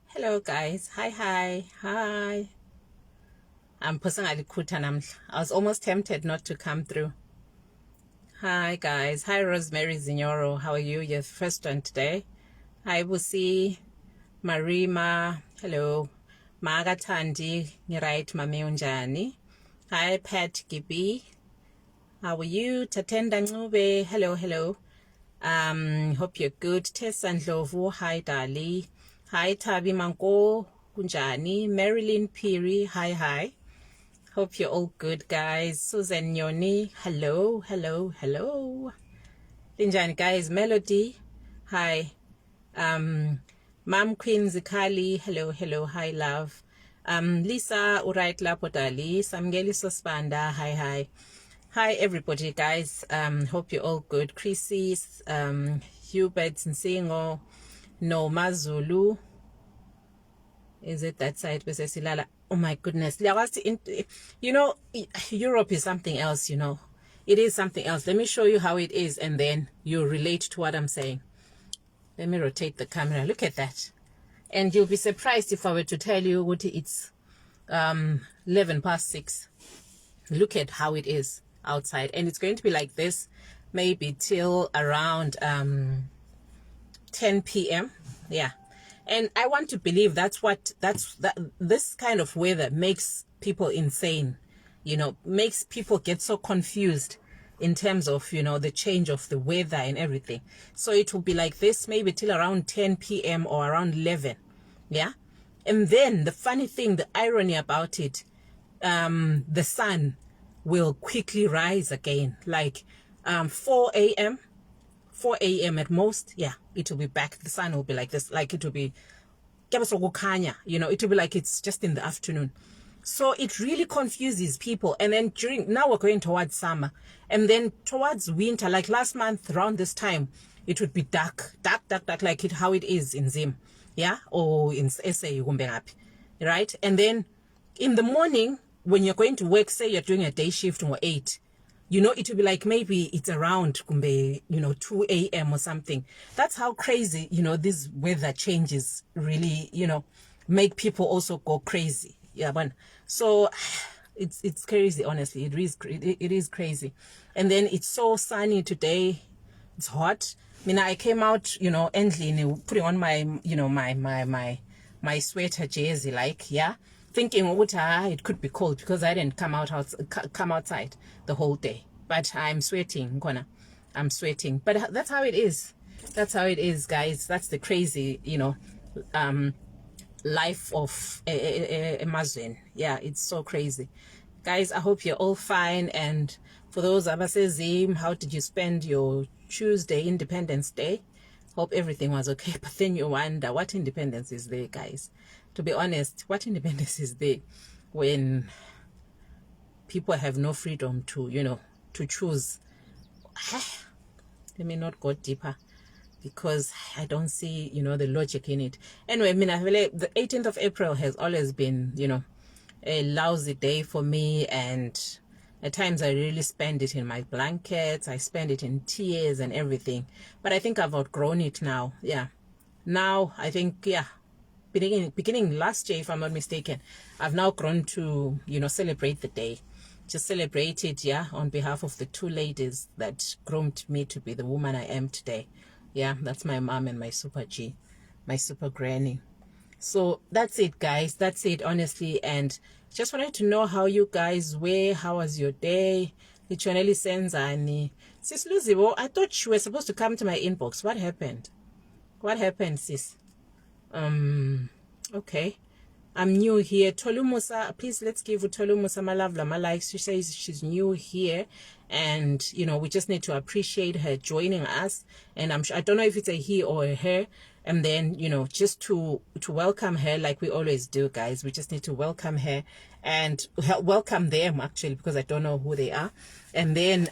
Hello guys. Hi. I'm personally kuta. I was almost tempted not to come through. Hi guys. Hi Rosemary Zinyoro. How are you? Your first one today. Hi Busi. Marima. Hello. Magatandi. Right, Mami Unjani. Hi Pat Gibi. How are you? Tatenda Ngube. Hello. Hope you're good. Tessa Ndlovu. Hi Dali. Hi Tabi Manko. Kunjani. Marilyn Piri. Hi. Hope you're all good, guys. Susan Nyoni. Hello. Linjani, guys. Melody. Hi. Mom Queen Zikali. Hello. Hi, love. Lisa Urait Lapodali. Samgeli Sospanda. Hi. Hi, everybody, guys. Hope you're all good. Chrissy, Hubert Nsingo, No Mazulu. Is it that side? Oh my goodness. You know, Europe is something else, you know. It is something else. Let me show you how it is, and then you relate to what I'm saying. Let me rotate the camera. Look at that. And you'll be surprised if I were to tell you what it's 11 past 6. Look at how it is outside. And it's going to be like this maybe till around 10 p.m. Yeah. And I want to believe this kind of weather makes people insane, you know, makes people get so confused in terms of, you know, the change of the weather and everything. So it will be like this maybe till around 10 p.m. or around 11. Yeah. And then the funny thing, the irony about it, the sun will quickly rise again, like 4 a.m. 4 a.m. at most. Yeah, it will be back. The sun will be like this, like it will be, you know, it will be like it's just in the afternoon. So it really confuses people. And then now we're going towards summer, and then towards winter, like last month around this time, it would be dark, like how it is in Zim, yeah, or in SA, right? And then in the morning, when you're going to work, say you're doing a day shift or 8, you know, it will be like maybe it's around, you know, 2 a.m. or something. That's how crazy, you know, this weather changes really, you know, make people also go crazy. Yeah, man. So it's crazy, honestly. It is crazy. And then it's so sunny today. It's hot. I mean, I came out, you know, endly putting on my, you know, my sweater jersey, like, yeah, thinking it could be cold because I didn't come outside the whole day. But I'm sweating, I'm sweating. But that's how it is. That's how it is, guys. That's the crazy, you know, life of Amazon. Yeah, it's so crazy. Guys, I hope you're all fine. And for those Abasezim, how did you spend your Tuesday, Independence Day? Hope everything was okay. But then you wonder, what independence is there, guys? To be honest, what independence is there when people have no freedom to, you know, to choose? Let me not go deeper, because I don't see, you know, the logic in it. Anyway, I mean, the 18th of April has always been, you know, a lousy day for me, and at times I really spend it in my blankets. I spend it in tears and everything. But I think I've outgrown it now. Yeah. Now, I think, yeah, beginning last year, if I'm not mistaken, I've now grown to, you know, celebrate the day. Just celebrate it, yeah, on behalf of the 2 ladies that groomed me to be the woman I am today. Yeah, that's my mom and my super G, my super granny. So that's it, guys. That's it, honestly. And just wanted to know how you guys were. How was your day? Literally Senzani. Sis Luzibo, I thought you were supposed to come to my inbox. What happened? What happened, sis? Okay. I'm new here. Tolu Musa, please let's give Tolu Musa my love, my likes. She says she's new here, and you know, we just need to appreciate her joining us. And I don't know if it's a he or a her. And then, you know, just to welcome her like we always do, guys. We just need to welcome her and welcome them, actually, because I don't know who they are. And then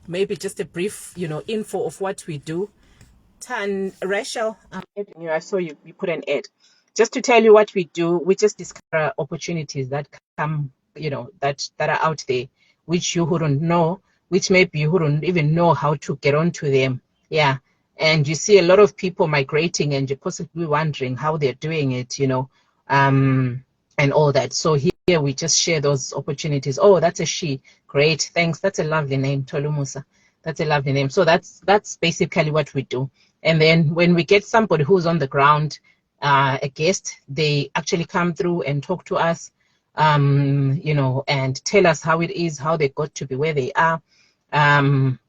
maybe just a brief, you know, info of what we do. Rachel, I saw you put an ad. Just to tell you what we do, we just discover opportunities that come, you know, that are out there, which you wouldn't know which maybe you wouldn't even know how to get onto them. Yeah. And you see a lot of people migrating and you're possibly wondering how they're doing it, you know, and all that. So here we just share those opportunities. Oh, that's a she. Great. Thanks. That's a lovely name, Tolumusa. That's a lovely name. So that's basically what we do. And then when we get somebody who's on the ground, a guest, they actually come through and talk to us, you know, and tell us how it is, how they got to be where they are.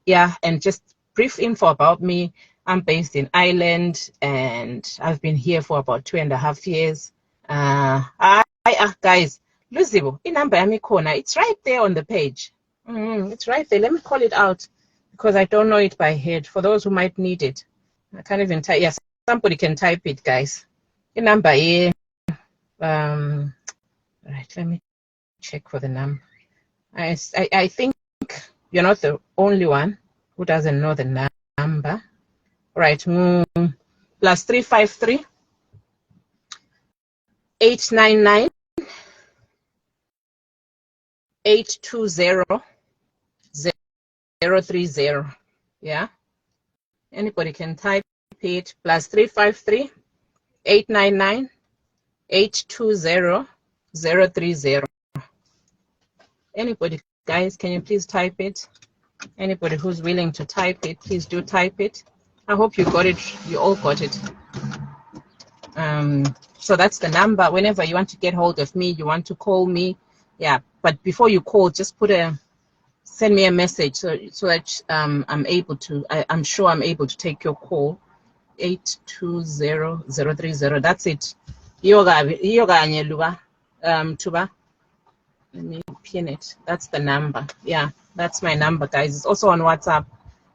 Yeah, and just brief info about me. I'm based in Ireland and I've been here for about 2.5 years. Guys, Luzibo, inamba yami khona, it's right there on the page. It's right there. Let me call it out because I don't know it by head. For those who might need it, I can't even type. Yes, somebody can type it, guys. Inamba here. Right, let me check for the number. I think you're not the only one who doesn't know the number. Right, +353 899 820 030. Yeah, anybody can type it. +353 899 820 030. Anybody, guys, can you please type it? Anybody who's willing to type it, please do type it. I hope you got it. You all got it. So that's the number. Whenever you want to get hold of me, you want to call me. Yeah, but before you call, just send me a message so that I'm able to. I'm sure I'm able to take your call. 820 030. That's it. Tuba. Let me pin it. That's the number. Yeah, that's my number, guys. It's also on WhatsApp.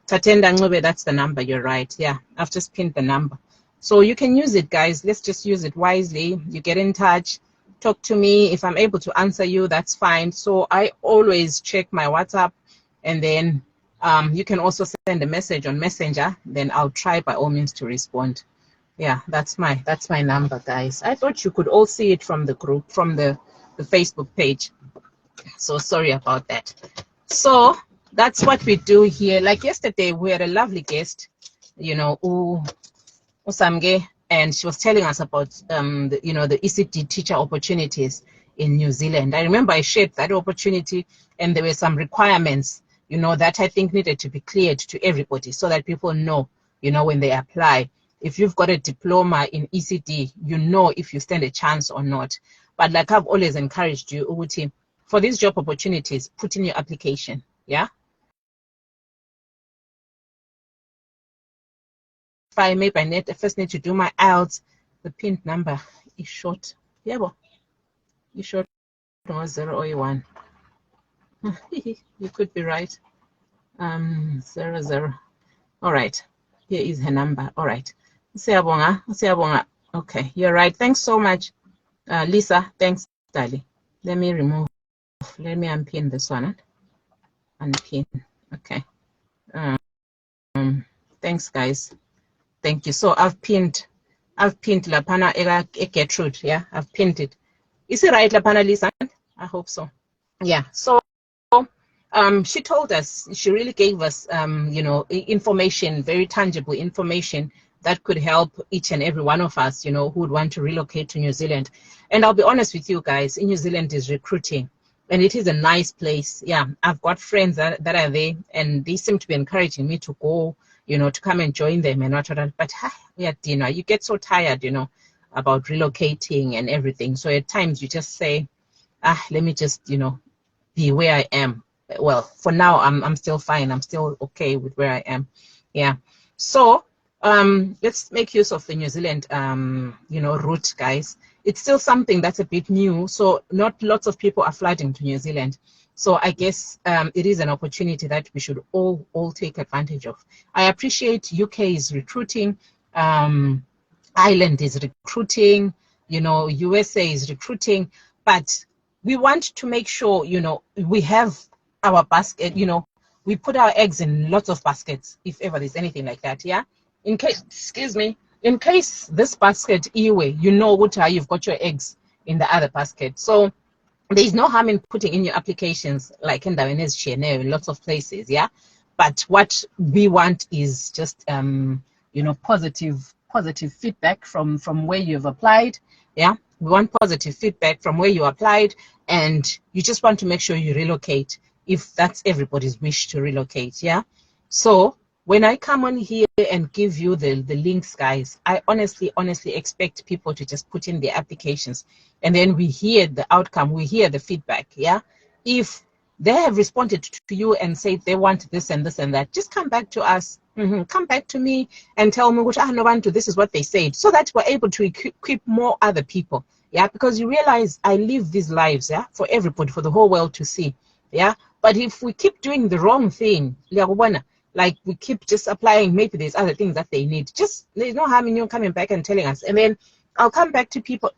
Tatenda Ngube, that's the number. You're right. Yeah, I've just pinned the number. So you can use it, guys. Let's just use it wisely. You get in touch, talk to me. If I'm able to answer you, that's fine. So I always check my WhatsApp, and then you can also send a message on Messenger. Then I'll try by all means to respond. Yeah, that's my number, guys. I thought you could all see it from the group, from the Facebook page. So sorry about that. So that's what we do here. Like yesterday, we had a lovely guest, you know, Usamge, and she was telling us about the ECD teacher opportunities in New Zealand. I remember I shared that opportunity, and there were some requirements, you know, that I think needed to be cleared to everybody so that people know, you know, when they apply. If you've got a diploma in ECD, you know if you stand a chance or not. But like I've always encouraged you, Uguti, for these job opportunities, put in your application. Yeah. If I maybe I first need to do my IELTS, the pinned number is short. Yeah, well, you short 0 or 1. You could be right. 00. All right. Here is her number. All right. Okay, you're right. Thanks so much, Lisa. Thanks, darling. Let me unpin this one. Unpin. Okay. Thanks, guys. Thank you. So I've pinned Lapana Gertrude. Yeah, I've pinned it. Is it right, Lapana Lisa? I hope so. Yeah. So she told us, she really gave us you know, information, very tangible information that could help each and every one of us, you know, who would want to relocate to New Zealand. And I'll be honest with you guys, in New Zealand is recruiting, and it is a nice place. Yeah, I've got friends that are there, and they seem to be encouraging me to go, you know, to come and join them and whatnot. But yeah, you know, you get so tired, you know, about relocating and everything. So at times you just say, let me just, you know, be where I am. Well, for now, I'm still fine. I'm still okay with where I am. Yeah. So let's make use of the New Zealand, you know, route, guys. It's still something that's a bit new. So not lots of people are flooding to New Zealand. So I guess it is an opportunity that we should all take advantage of. I appreciate UK is recruiting, Ireland is recruiting, you know, USA is recruiting, but we want to make sure, you know, we have our basket, you know, we put our eggs in lots of baskets, if ever there's anything like that, yeah? In case, excuse me, in case this basket, anyway, you know what you've got your eggs in the other basket. So there's no harm in putting in your applications like in lots of places, yeah. But what we want is just positive feedback from where you've applied, yeah. We want positive feedback from where you applied, and you just want to make sure you relocate if that's everybody's wish to relocate, yeah. So when I come on here and give you the links, guys, I honestly expect people to just put in their applications, and then we hear the outcome, we hear the feedback, yeah. If they have responded to you and said they want this and this and that, just come back to us, come back to me and tell me, this is what they said, so that we're able to equip more other people, yeah. Because you realize I live these lives, yeah, for everybody, for the whole world to see, yeah. But if we keep doing the wrong thing, like we keep just applying, maybe there's other things that they need. Just, there's no harm in you coming back and telling us. And then I'll come back to people.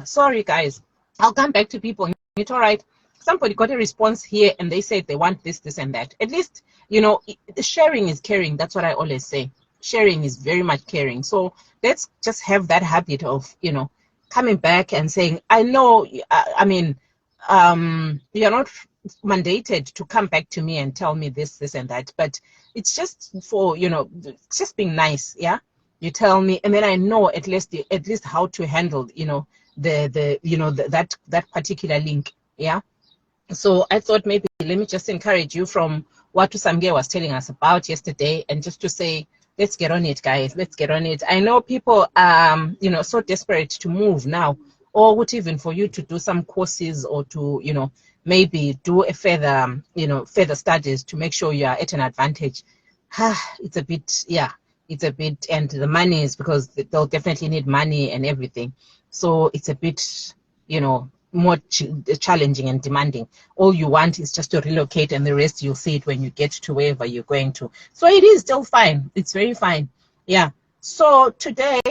Sorry, guys. I'll come back to people. It's all right. Somebody got a response here and they said they want this, this, and that. At least, sharing is caring. That's what I always say. Sharing is very much caring. So let's just have that habit of, coming back and saying, I know, you're not mandated to come back to me and tell me this, this, and that, but it's just for, it's just being nice, yeah. You tell me, and then I know at least how to handle, that particular link, yeah. So I thought maybe let me just encourage you from what Tusamge was telling us about yesterday, and just to say, let's get on it, guys. Let's get on it. I know people are, so desperate to move now, or would even for you to do some courses, or to, maybe do a further studies to make sure you are at an advantage. It's a bit, yeah, it's a bit, and the money is, because they'll definitely need money and everything. So it's a bit, more challenging and demanding. All you want is just to relocate, and the rest you'll see it when you get to wherever you're going to. So it is still fine. It's very fine. Yeah. So today,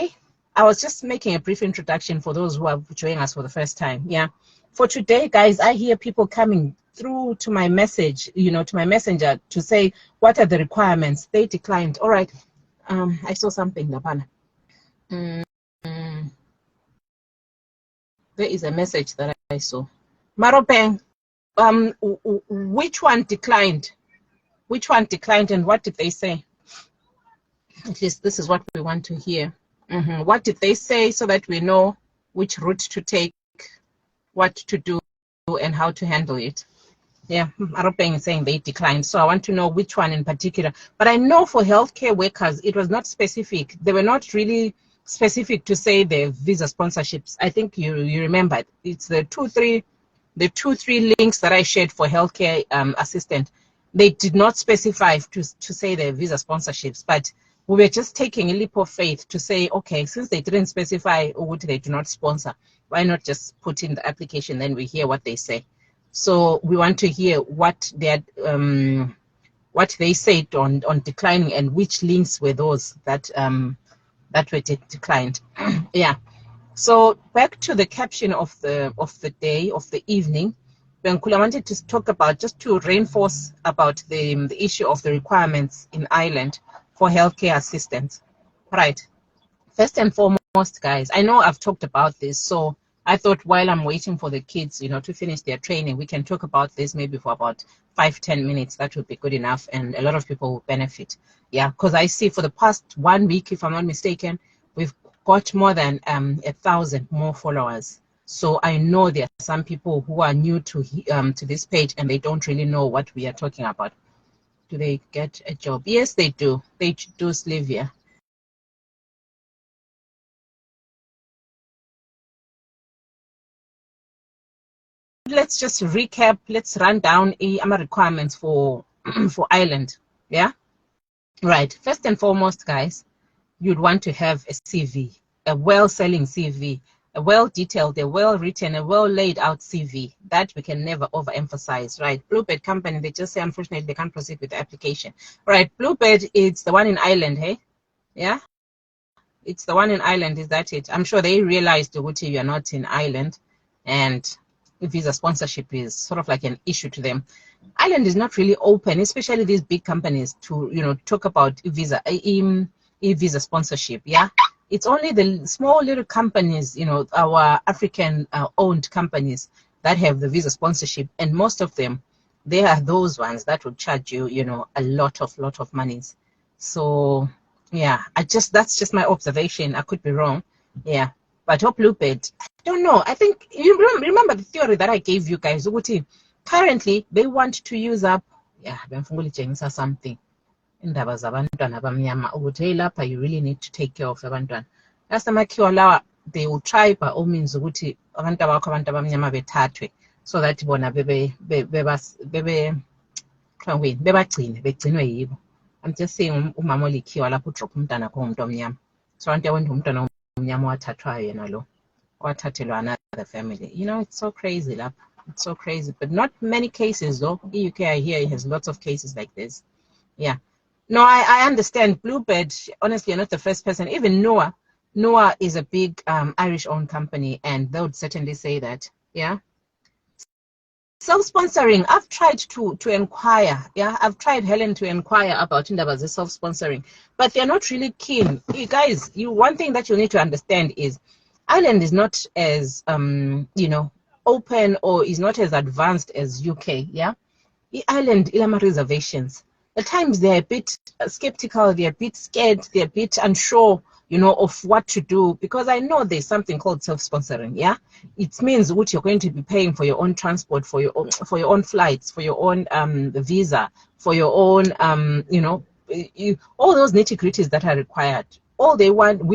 I was just making a brief introduction for those who are joining us for the first time. Yeah. For today, guys, I hear people coming through to my message, to my messenger, to say, what are the requirements? They declined. All right. I saw something, Lapana. There is a message that I saw. Maropeng, which one declined? Which one declined, and what did they say? At least this is what we want to hear. What did they say, so that we know which route to take, what to do, and how to handle it. Yeah, Maropeng is saying they declined. So I want to know which one in particular. But I know for healthcare workers, it was not specific. They were not really specific to say the visa sponsorships. I think you remember it. It's the two, three links that I shared for healthcare assistant. They did not specify to say the visa sponsorships, but we were just taking a leap of faith to say, okay, since they didn't specify what they do not sponsor, why not just put in the application, then we hear what they say. So we want to hear what they said on declining, and which links were those that that were declined. Yeah. So back to the caption of the day, of the evening, Benkula wanted to talk about, just to reinforce about the issue of the requirements in Ireland for healthcare assistance. Right. First and foremost, guys, I know I've talked about this, so I thought while I'm waiting for the kids, to finish their training, we can talk about this maybe for about 5-10 minutes. That would be good enough, and a lot of people will benefit. Yeah, because I see for the past 1 week, if I'm not mistaken, we've got more than 1,000 more followers. So I know there are some people who are new to this page, and they don't really know what we are talking about. Do they get a job? Yes, they do. They do, Slivia. Let's just recap. Let's run down AMA requirements for for Ireland. Yeah, right. First and foremost, guys, you'd want to have a CV, a well-selling CV, a well-detailed, a well-written, a well-laid-out CV. That we can never overemphasize, right? Bluebird company, they just say unfortunately they can't proceed with the application. Right, Bluebird, it's the one in Ireland, hey? Yeah, it's the one in Ireland. Is that it? I'm sure they realized that you are not in Ireland, and visa sponsorship is sort of like an issue to them. Ireland is not really open, especially these big companies, to talk about visa sponsorship. Yeah, It's only the small little companies, you know, our African owned companies that have the visa sponsorship, and most of them, they are those ones that will charge you, you know, a lot of monies. So yeah, that's just my observation. I could be wrong. Yeah, but Hope Lupet, I don't know. I think you remember the theory that I gave you guys. Currently, they want to use up. Yeah, something. Indaba zabantwana abamnyama ukuthi hey lapha you really need to take care of abantwana. Asamakhiwa lawa they will try by all means ukuthi abantu abakho abantu abamnyama bethathwe so that bona begcinwe yibo. I'm just saying umama olikhiwa lapho udrop umntana akho umuntu omnyama. So abantu yawenza umntwana omnyama wathathwayo yena lo wathathelwa another family. You know, it's so crazy lapha. It's so crazy, but not many cases though. The UK I hear has lots of cases like this. Yeah. No, I understand. Bluebird, honestly, you're not the first person. Even Noah. Noah is a big Irish-owned company, and they would certainly say that. Yeah. Self-sponsoring, I've tried to inquire. Yeah, I've tried, Helen, to inquire about Indaba's self-sponsoring, but they're not really keen. You guys, one thing that you need to understand is Ireland is not as, you know, open or is not as advanced as UK. Yeah. Ireland, ilama reservations. At times they're a bit skeptical, they're a bit scared, they're a bit unsure, you know, of what to do, because I know there's something called self-sponsoring. Yeah, it means what you're going to be paying for your own transport, for your own flights, for your own visa, for your own you know, all those nitty-gritties that are required. All we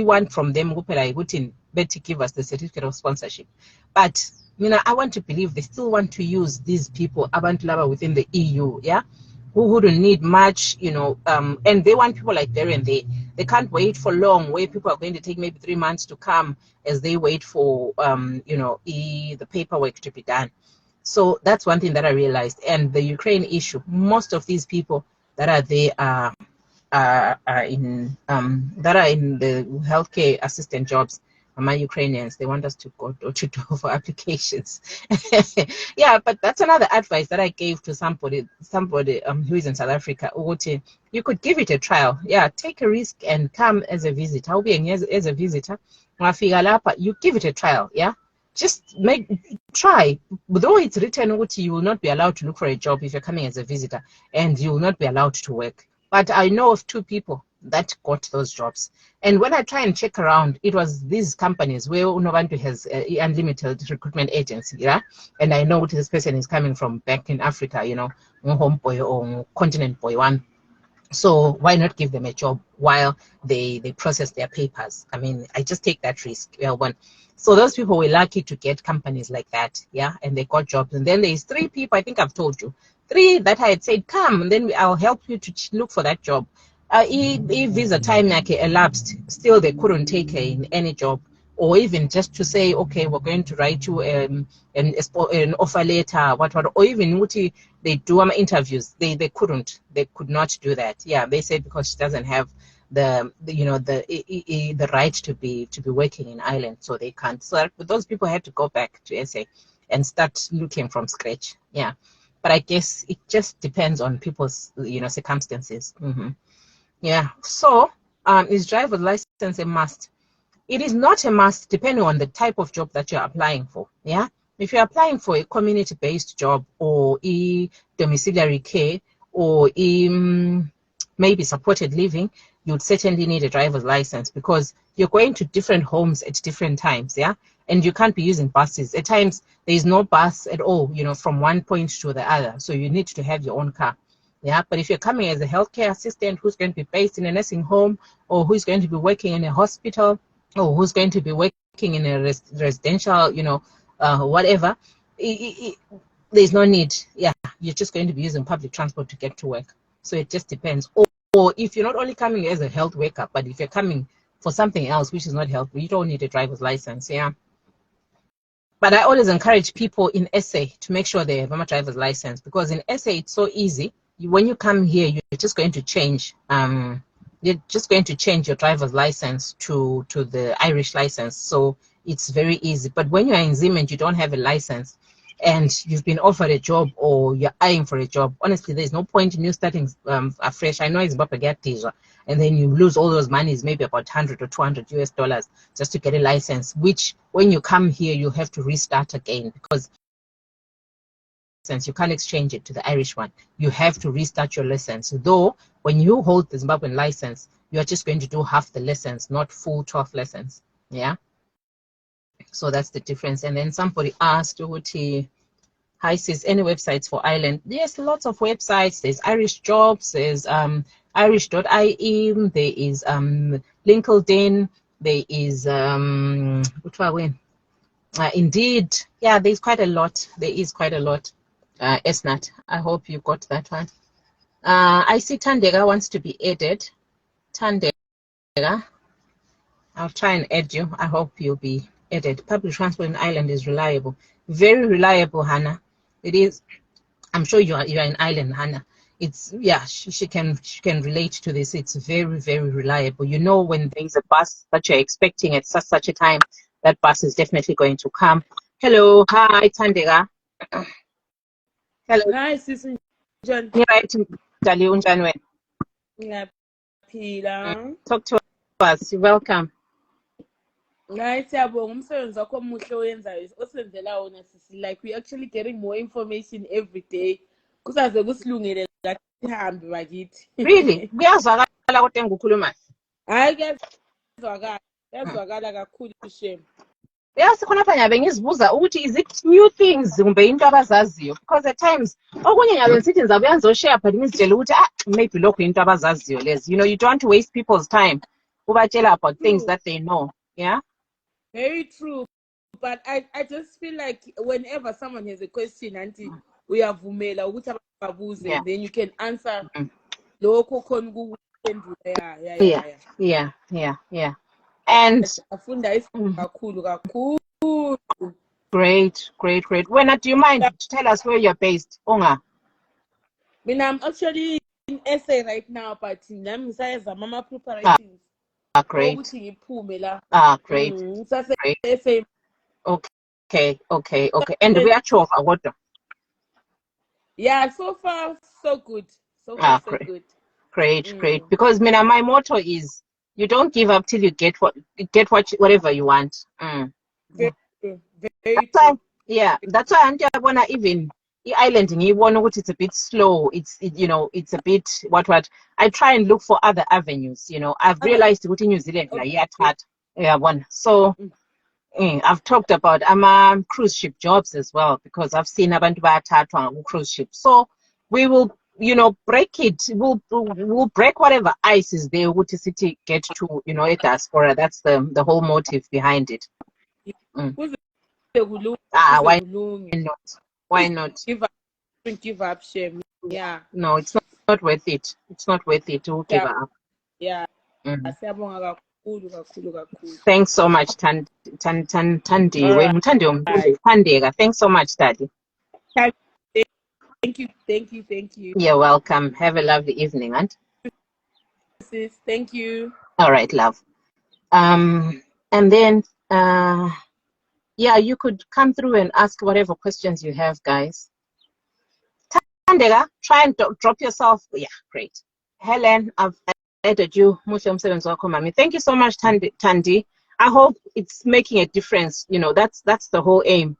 want from them, to give us the certificate of sponsorship. But you know, I want to believe they still want to use these people, abantu laba within the EU. Yeah. Who wouldn't need much, you know, and they want people like there and they can't wait for long, where people are going to take maybe 3 months to come as they wait for, you know, the paperwork to be done. So that's one thing that I realized. And the Ukraine issue, most of these people that are there are in the healthcare assistant jobs. My Ukrainians, they want us to go door to door for applications. Yeah, but that's another advice that I gave to somebody who is in South Africa. You could give it a trial. Yeah, take a risk and come as a visitor. As a visitor, you give it a trial. Yeah, just try. Though it's written you will not be allowed to look for a job if you're coming as a visitor, and you will not be allowed to work. But I know of 2 people that got those jobs. And when I try and check around, it was these companies where Unovantu has unlimited recruitment agency, yeah? And I know this person is coming from back in Africa, you know, home boy or continent boy one. So why not give them a job while they process their papers? I mean, I just take that risk. So those people were lucky to get companies like that, yeah, and they got jobs. And then there's 3 people, I think I've told you, 3 that I had said, come, and then I'll help you to look for that job. If visa time elapsed, still they couldn't take her in any job, or even just to say, okay, we're going to write you an offer letter, or even they do interviews. They could not do that. Yeah, they said because she doesn't have the right to be working in Ireland, so they can't. So those people had to go back to SA and start looking from scratch. Yeah, but I guess it just depends on people's circumstances. Yeah, so is driver's license a must? It is not a must, depending on the type of job that you're applying for. Yeah, if you're applying for a community-based job, or domiciliary care, or maybe supported living, you'd certainly need a driver's license, because you're going to different homes at different times. Yeah, and you can't be using buses. At times there is no bus at all, you know, from one point to the other, so you need to have your own car. Yeah, but if you're coming as a healthcare assistant who's going to be based in a nursing home, or who's going to be working in a hospital, or who's going to be working in a residential, you know, whatever, there's no need. Yeah, you're just going to be using public transport to get to work. So it just depends. Or if you're not only coming as a health worker, but if you're coming for something else which is not health, you don't need a driver's license. Yeah. But I always encourage people in SA to make sure they have a driver's license, because in SA it's so easy. When you come here, you're just going to change. You're just going to change your driver's license to the Irish license. So it's very easy. But when you're in Zim and you don't have a license, and you've been offered a job or you're eyeing for a job, honestly, there's no point in you starting afresh. I know it's about to get teaser, and then you lose all those monies, maybe about 100 or 200 US dollars just to get a license, which when you come here, you have to restart again because you can't exchange it to the Irish one. You have to restart your license. Though when you hold the Zimbabwean license, you are just going to do half the lessons, not full 12 lessons. Yeah. So that's the difference. And then somebody asked, hi sis, any websites for Ireland? Yes, lots of websites. There's Irish Jobs, there's irish.ie, there is LinkedIn, there is Indeed. Yeah, there's quite a lot. There is quite a lot. Esnat, I hope you got that one. I see Tandega wants to be added. Tandega, I'll try and add you. I hope you'll be added. Public transport in Ireland is reliable. Very reliable, Hannah. It is. I'm sure you are in Ireland, Hannah. It's, yeah, she can relate to this. It's very, very reliable. You know, when there's a bus that you're expecting at such a time, that bus is definitely going to come. Hello, hi, Tandega. Hello. Hi, Sister John. Talk to us. You're welcome. Like we're actually getting more information every day. Really? I guess shame. Yes, is it new things because at times maybe you know, you don't want to waste people's time about things that they know. Yeah, very true. But I just feel like whenever someone has a question, Auntie, we have then you can answer local kongu. Yeah. And great. When do you mind to tell us where you're based? Onga. I'm actually in SA right now, but I'm Mama preparations. Great. Great. Okay. And we are sure of what? Yeah, so far so good. So far so good. Great. Because my motto is you don't give up till you get whatever you want. Very true. Yeah, that's why I wanna even the island it's a bit slow. It's a bit what I try and look for other avenues. You know, I've realized what in New Zealand so I've talked about cruise ship jobs as well because I've seen abantu bayathathwa on cruise ship. So we will break it. We'll break whatever ice is there to city get to a diaspora. That's the whole motive behind it. Why not? Give up shame. Yeah. No, it's not worth it. It's not worth it to give up. Yeah. Thanks so much, Tandi. Thanks so much, Daddy. Thank you. You're welcome. Have a lovely evening, Aunt. Thank you. All right, love. And then yeah, you could come through and ask whatever questions you have, guys. Tandega, try and drop yourself. Yeah, great. Helen, I've added you. Thank you so much, Tandi. I hope it's making a difference. You know, that's the whole aim.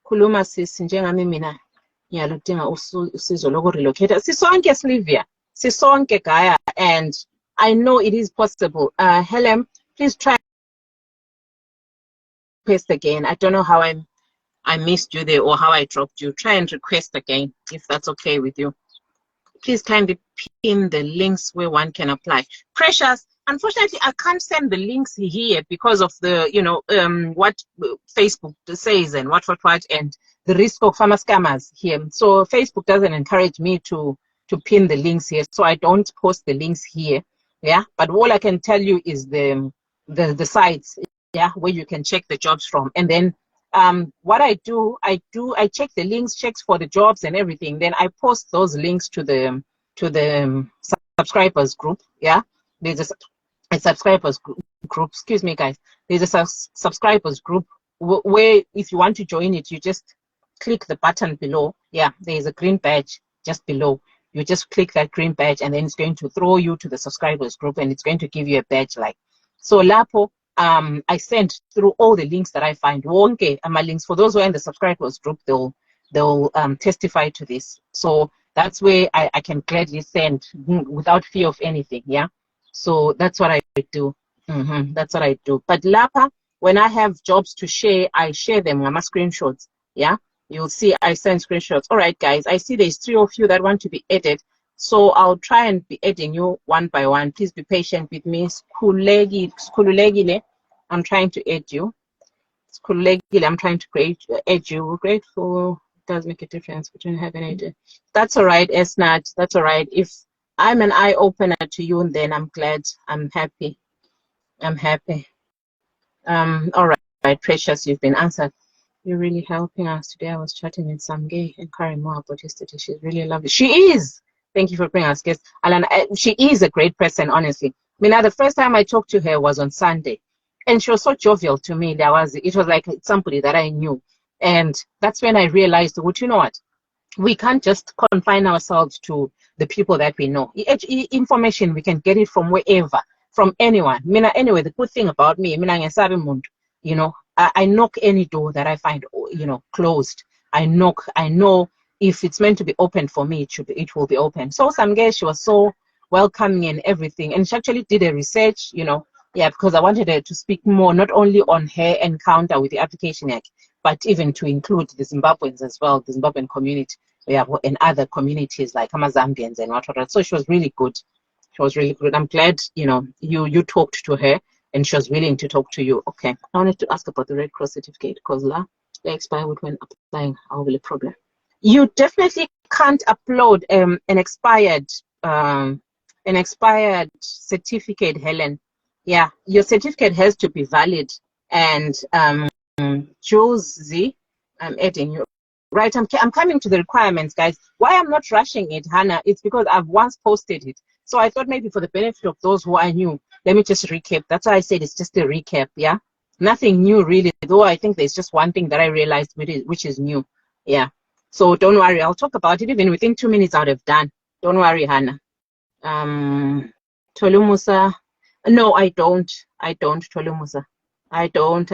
Kuluma sis njengami mina ngiyaludinga usizo lokurelocate. Sisonke Sylvia, sisonke Gaia, and I know it is possible. Helen, please try request again. I don't know how I missed you there or how I dropped you. Try and request again if that's okay with you. Please kindly pin the links where one can apply. Precious, unfortunately, I can't send the links here because of the, what Facebook says and what, and the risk of farmer scammers here. So Facebook doesn't encourage me to pin the links here. So I don't post the links here. Yeah. But all I can tell you is the sites, yeah, where you can check the jobs from. And then what I do, I check the links, checks for the jobs and everything. Then I post those links to the subscribers group. Yeah, there's a subscribers group. Excuse me, guys. There's a subscribers group where if you want to join it, you just click the button below. Yeah, there is a green badge just below. You just click that green badge, and then it's going to throw you to the subscribers group, and it's going to give you a badge like. So Lapo, I sent through all the links that I find. Wonke, my links for those who are in the subscribers group, they'll testify to this. So that's where I can gladly send without fear of anything. Yeah. So that's what I do. That's what I do. But Lapa, when I have jobs to share, I share them on my screenshots. Yeah. You'll see I send screenshots. All right, guys, I see there's 3 of you that want to be added. So I'll try and be adding you one by one. Please be patient with me. Skhululegile, I'm trying to add you. Skhululegile, I'm trying to add you. We're grateful. It does make a difference between having it. That's all right, Esnat. That's all right. If I'm an eye opener to you, then I'm glad. I'm happy. I'm happy. All right, Precious, you've been answered. You're really helping us today. I was chatting with some gay and Karen more about yesterday. She's really lovely. She is. Thank you for bringing us guests. Alana, she is a great person, honestly. I mean, the first time I talked to her was on Sunday, and she was so jovial to me. It was like somebody that I knew, and that's when I realized, well, you know what? We can't just confine ourselves to the people that we know. Information, we can get it from wherever, from anyone. Anyway, the good thing about me, you know, I knock any door that I find, you know, closed. I knock. I know if it's meant to be open for me, it will be open. So some girl, she was so welcoming and everything, and she actually did a research, you know, yeah, because I wanted her to speak more, not only on her encounter with the Application Act, but even to include the Zimbabweans as well, the Zimbabwean community, yeah, and other communities like Amazambians and whatnot. So she was really good. She was really good. I'm glad, you know, you talked to her and she was willing to talk to you. Okay. I wanted to ask about the Red Cross certificate because they expire when applying. I will be a problem. You definitely can't upload an expired certificate, Helen. Yeah, your certificate has to be valid. And Jules Z, I'm adding you. Right, I'm coming to the requirements, guys. Why I'm not rushing it, Hannah, it's because I've once posted it. So I thought maybe for the benefit of those who are new, let me just recap. That's why I said it's just a recap, yeah? Nothing new, really, though I think there's just one thing that I realized which is new, yeah? So don't worry, I'll talk about it. Even within 2 minutes, I would have done. Don't worry, Hannah. Tolumusa. No, I don't, Tolumusa. I don't.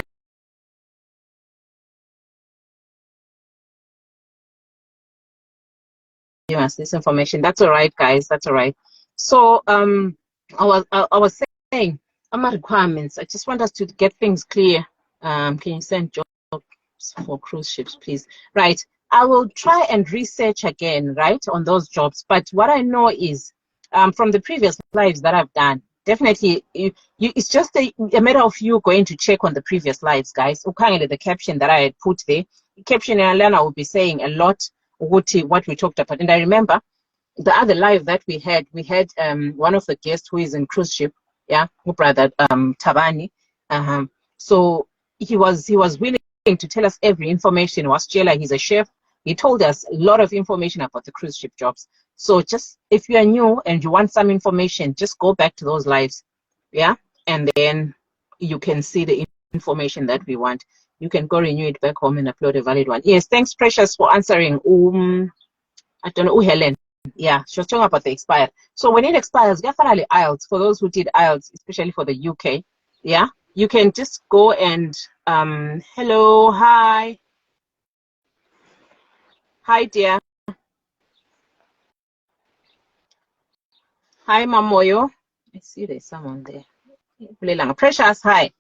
Yes, this information. That's all right, guys. That's all right. So I was saying my requirements. I just want us to get things clear. Can you send jobs for cruise ships, please? Right. I will try and research again, right, on those jobs. But what I know is from the previous lives that I've done, definitely it's just a matter of you going to check on the previous lives, guys. The caption that I had put there. The caption and Alana will be saying a lot what we talked about. And I remember the other live that we had one of the guests who is in cruise ship, yeah, who brother Tabani. So he was willing to tell us every information. He's a chef. He told us a lot of information about the cruise ship jobs. So just if you are new and you want some information, just go back to those lives, yeah, and then you can see the information that we want. You can go renew it back home and upload a valid one. Yes, thanks, Precious, for answering. I don't know, Helen. Yeah, she was talking about the expired. So when it expires, definitely IELTS. For those who did IELTS, especially for the UK, yeah, you can just go and hello, hi, dear, hi, Mamoyo. I see there's someone there. Precious, hi.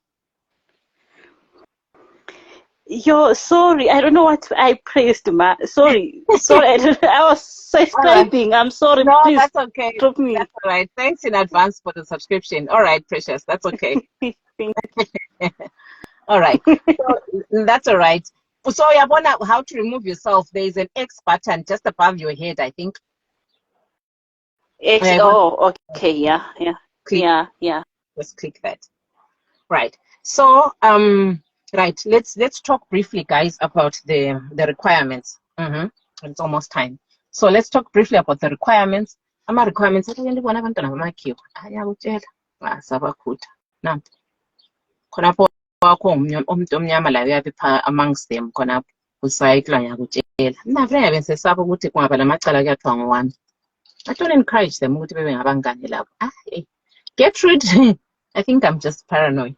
Yo, sorry, I don't know what I pressed, ma. Sorry, I was subscribing. I'm sorry. No, please that's okay. drop me. That's all right. Thanks in advance for the subscription. All right, Precious, that's okay. All right, so, that's all right. So Yabona, how to remove yourself? There is an X button just above your head, I think. Oh, okay, yeah. Click, Yeah. just click that. Right. So right, let's talk briefly, guys, about the requirements. It's almost time. So let's talk briefly about the requirements. Requirements amongst them. usayikla ngiyakutshela navele ngabe sesaba ukuthi kungaba lamacala kuyathiwa ngowami. I don't encourage them ukuthi bebe ngabangane labo. Gertrude, I think I'm just paranoid.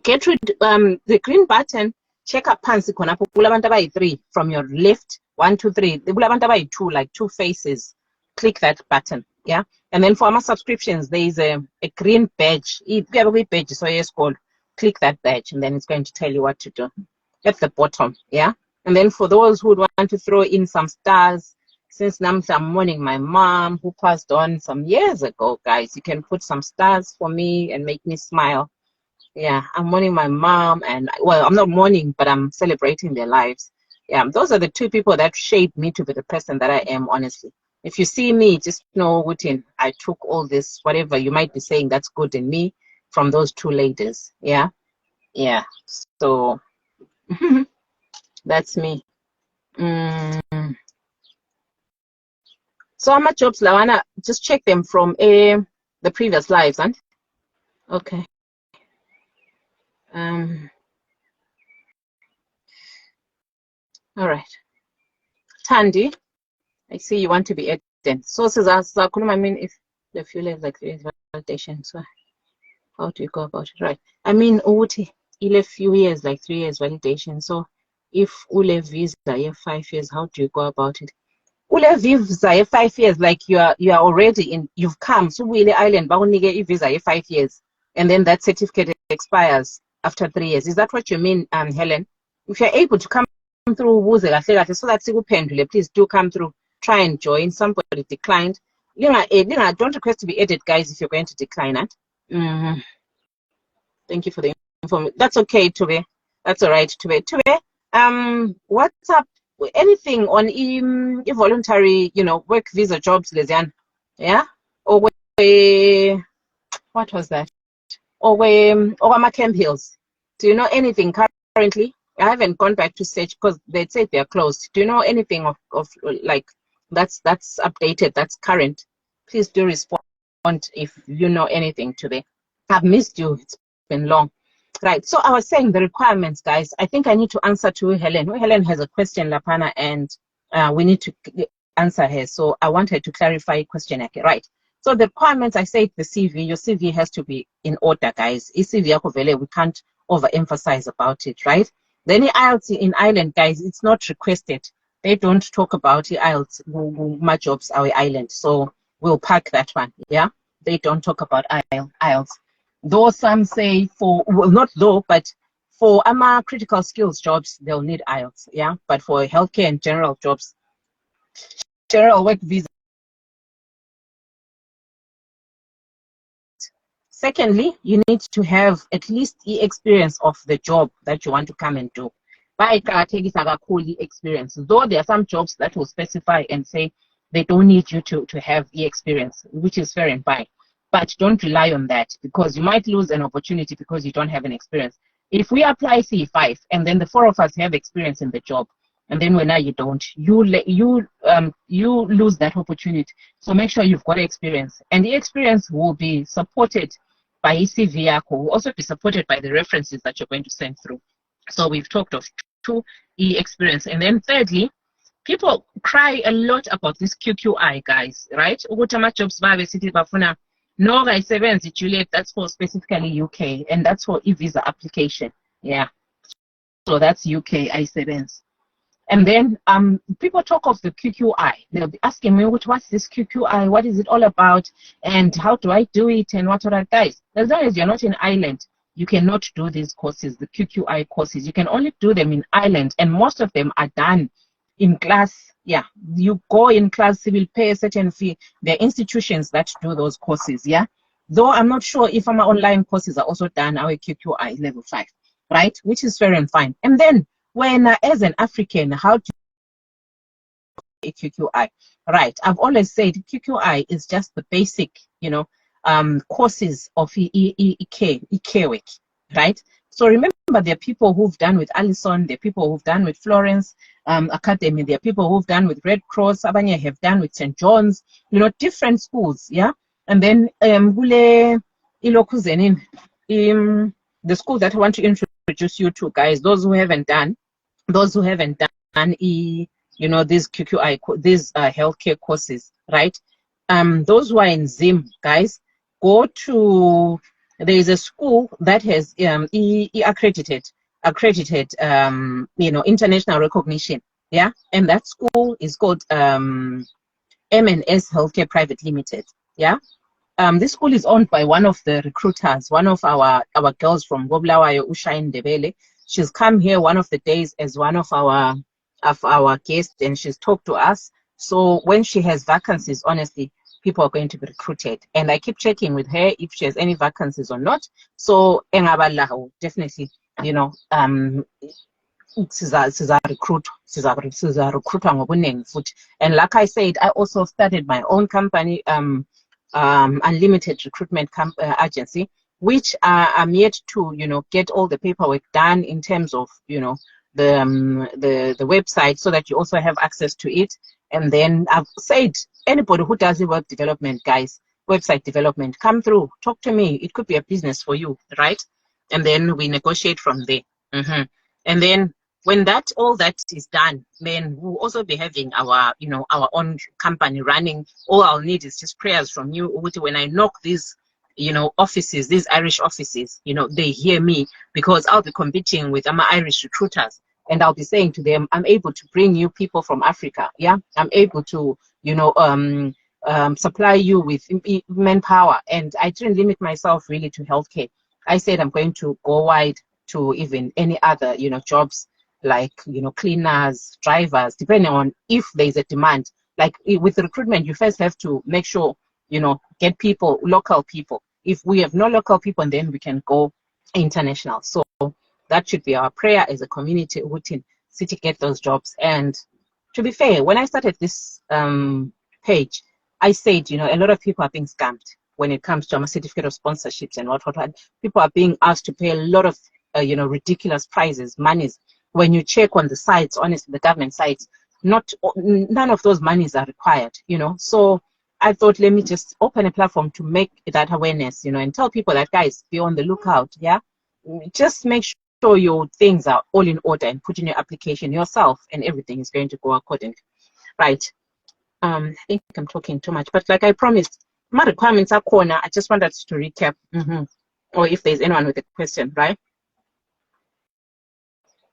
Gertrude, the green button, check up phansi khonapho kulabantu abayi-3 from your left, 1, 2, 3. Kulabantu abayi-2, like 2 faces. Click that button, yeah? And then for my subscriptions, there is a green badge. Badge, so yes, called. Click that badge, and then it's going to tell you what to do at the bottom, yeah? And then for those who would want to throw in some stars, since I'm mourning my mom who passed on some years ago, guys, you can put some stars for me and make me smile. Yeah, I'm mourning my mom, and well, I'm not mourning, but I'm celebrating their lives. Yeah, those are the 2 people that shaped me to be the person that I am, honestly. If you see me, just know, Wutin, I took all this, whatever you might be saying that's good in me, from those 2 ladies. Yeah, yeah. So that's me. So how much jobs, Lawana? Just check them from the previous lives, huh? Okay. All right. Tandy, I see you want to be edited. Sources are, I mean, if the few lives like 3 validation, so how do you go about it? Right. I mean, Uti, you few years, like 3 years validation. So if Ule visa, 5 years, how do you go about it? Ule visa, 5 years, like you are already in, you've come, so Wile Island, but only get visa, 5 years. And then that certificate expires after 3 years. Is that what you mean, Helen? If you're able to come through, so that please do come through. Try and join. Somebody declined. Don't request to be edited, guys, if you're going to decline it. Thank you for the information. That's okay, Tube. That's all right, Tube. What's up? Anything on voluntary, work visa jobs, Lezian? Yeah? Or what was that? Or Camp Hills. Do you know anything currently? I haven't gone back to search because they said they're closed. Do you know anything of like that's updated, that's current? Please do respond if you know anything today. I've missed you. It's been long. Right. So I was saying the requirements, guys. I think I need to answer to Helen. Helen has a question, Lapana, and we need to answer her. So I want her to clarify a question. Okay, right. So the requirements, I say the CV, your CV has to be in order, guys. CV, we can't overemphasize about it, right? Then the IELTS in Ireland, guys, it's not requested. They don't talk about the IELTS, my jobs, our island. So we'll park that one, yeah? They don't talk about IELTS. Though some say but for critical skills jobs, they'll need IELTS, yeah? But for healthcare and general jobs, general work visa. Secondly, you need to have at least the experience of the job that you want to come and do. Experience. Though there are some jobs that will specify and say they don't need you to have the experience, which is fair and fine. But don't rely on that, because you might lose an opportunity because you don't have an experience. If we apply C5 and then the 4 of us have experience in the job, and then when you don't, you lose that opportunity. So make sure you've got experience, and the experience will be supported by CV, will also be supported by the references that you're going to send through. So we've talked of 2 experience, and then thirdly, people cry a lot about this QQI, guys, right? No, guys, Juliet, that's for specifically UK, and that's for e-visa application. Yeah. So that's UK I7s. And then people talk of the QQI. They'll be asking me, what's this QQI? What is it all about? And how do I do it? And what are that, guys? As long as you're not in Ireland, you cannot do these courses, the QQI courses. You can only do them in Ireland, and most of them are done in class. Yeah, you go in class, you will pay a certain fee. There are institutions that do those courses, yeah? Though I'm not sure if our online courses are also done, our QQI level 5, right? Which is fair and fine. And then, when as an African, how do you do QQI? Right, I've always said QQI is just the basic, courses of EK work, right? So remember, there are people who've done with Allison, there are people who've done with Florence Academy, there are people who've done with Red Cross, Abanye have done with St. John's, different schools, yeah? And then the school that I want to introduce you to, guys, those who haven't done, those who haven't done these QQI, these healthcare courses, right? Those who are in Zim, guys, go to, there is a school that has accredited international recognition, yeah, and that school is called M&S Healthcare Private Limited, yeah. This school is owned by one of the recruiters, one of our girls from Goblawayo, Usha Ndebele. She's come here one of the days as one of our guests, and she's talked to us. So when she has vacancies, honestly, people are going to be recruited. And I keep checking with her if she has any vacancies or not. So definitely, siza recruit ngobunengi futhi. And like I said, I also started my own company, unlimited recruitment agency, which I'm yet to get all the paperwork done in terms of the website, so that you also have access to it. And then I've said, anybody who does the web development, guys, website development, come through, talk to me. It could be a business for you, right? And then we negotiate from there. And then when all that is done, then we'll also be having our own company running. All I'll need is just prayers from you. When I knock these offices, these Irish offices, they hear me, because I'll be competing with my Irish recruiters, and I'll be saying to them, I'm able to bring you people from Africa. Yeah, I'm able to supply you with manpower. And I didn't limit myself really to healthcare. I said I'm going to go wide to even any other jobs, like cleaners, drivers, depending on if there's a demand. Like with recruitment, you first have to make sure get people, local people. If we have no local people, then we can go international. So that should be our prayer as a community, to get those jobs. And to be fair, when I started this page, I said, a lot of people are being scammed when it comes to a certificate of sponsorships and what. People are being asked to pay a lot of ridiculous prices, monies. When you check on the sites, honestly, the government sites, none of those monies are required, So I thought, let me just open a platform to make that awareness, and tell people that, guys, be on the lookout, yeah? Just make sure your things are all in order and put in your application yourself, and everything is going to go accordingly. Right. I think I'm talking too much, but like I promised, my requirements are corner. I just wanted to recap. Or if there's anyone with a question, right?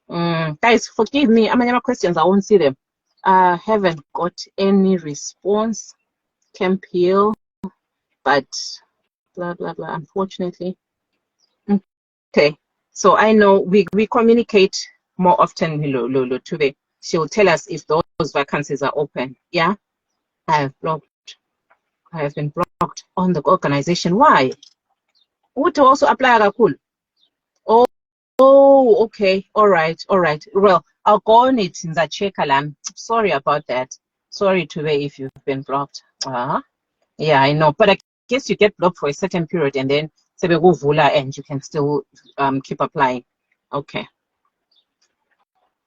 Guys, forgive me. How many questions? I won't see them. Haven't got any response. Camp Hill, but blah blah blah, unfortunately. Okay, so I know we communicate more often. Today she'll tell us if those vacancies are open. Yeah, I have been blocked on the organization. Why? Would also apply Rakul? Oh, okay, all right. Well, I'll go on it in the check alarm. Sorry about that. Sorry today if you've been blocked. Yeah, I know, but I guess you get blocked for a certain period, and then and you can still keep applying. Okay.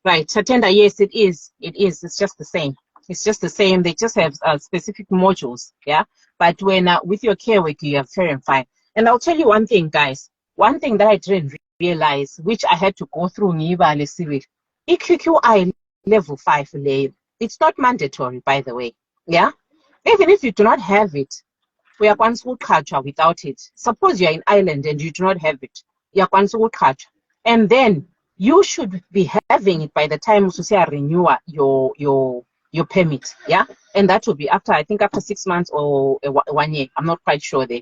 Right, Satenda, yes, it is. It's just the same. It's just the same. They just have specific modules, yeah? But when with your care work, you are fair and fine. And I'll tell you one thing, guys. One thing that I didn't realize, which I had to go through, EQQI level 5 layer. It's not mandatory, by the way, yeah? Even if you do not have it, we are going to culture without it. Suppose you're in Ireland and you do not have it, you're going to culture. And then you should be having it by the time you say renew your permit, yeah? And that will be after 6 months or 1 year. I'm not quite sure there.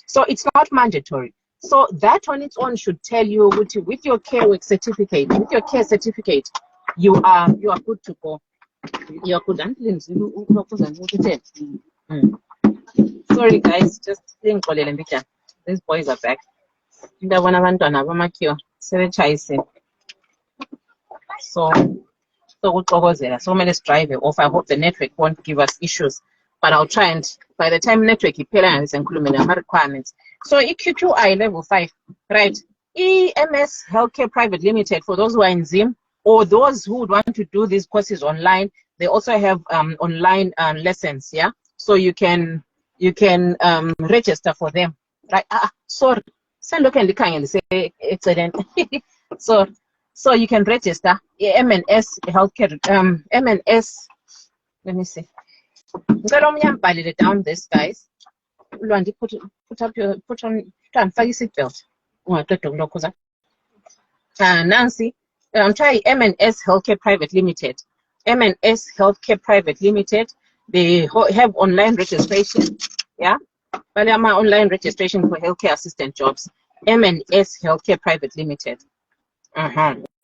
So it's not mandatory. So that on its own should tell you with your care work certificate, you are good to go. You're good. Sorry guys, just these boys are back. So many strive off. I hope the network won't give us issues, but I'll try, and by the time network is including requirements. So EQQI level 5, right? EMS Healthcare Private Limited, for those who are in Zim or those who would want to do these courses online, they also have online lessons, yeah? So you can register for them, right? Sorry. Say excellent. So So you can register M&S healthcare. M&S. Let me see. Down this, guys. Put on fire seatbelt. Nancy, try M&S Healthcare Private Limited. M&S Healthcare Private Limited. They have online registration. Yeah, but I'm online registration for healthcare assistant jobs. M&S Healthcare Private Limited.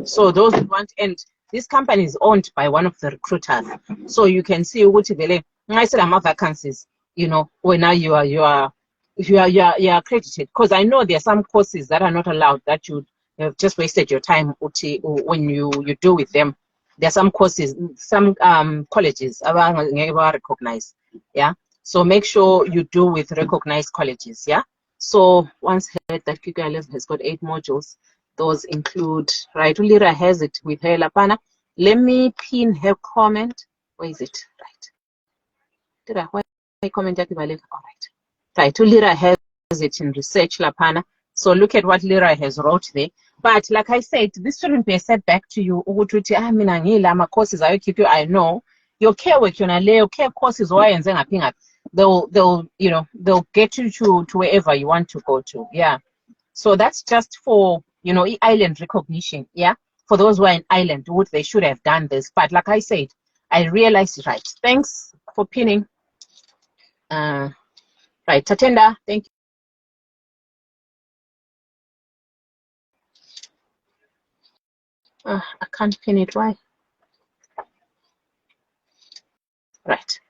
So those who want, and this company is owned by one of the recruiters. So you can see what they I said I'm vacancies. You know, when now you are accredited. Because I know there are some courses that are not allowed that you have just wasted your time when you do with them. There are some courses, some colleges are recognized. Yeah. So make sure you do with recognized colleges. Yeah. So once heard that QQI has got 8 modules. Those include, right, Ulira has it with her lapana. Let me pin her comment. Where is it? Right. Did I comment that? All right. Right, Ulira has it in research lapana. So look at what Lira has wrote there. But like I said, this shouldn't be a setback to you. My courses I keep you. I know your care work, your care courses, they'll they'll get you to wherever you want to go to. Yeah. So that's just for, island recognition, yeah? For those who are in Ireland, they should have done this. But like I said, I realized it right. Thanks for pinning. Right, Tatenda, thank you. I can't pin it, why? Right.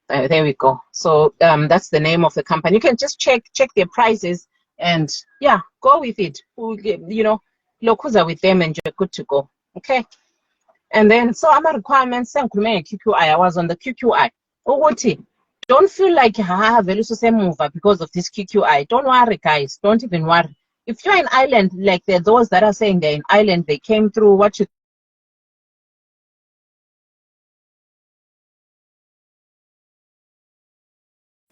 There we go. So that's the name of the company. You can just check their prices and yeah, go with it. Lokuza with them and you're good to go. Okay. And then, so I'm a requirements, QQI. I was on the QQI. Don't feel like I have a little mover because of this QQI. Don't worry, guys. Don't even worry. If you're in Ireland, like there are those that are saying they're in Ireland, they came through what you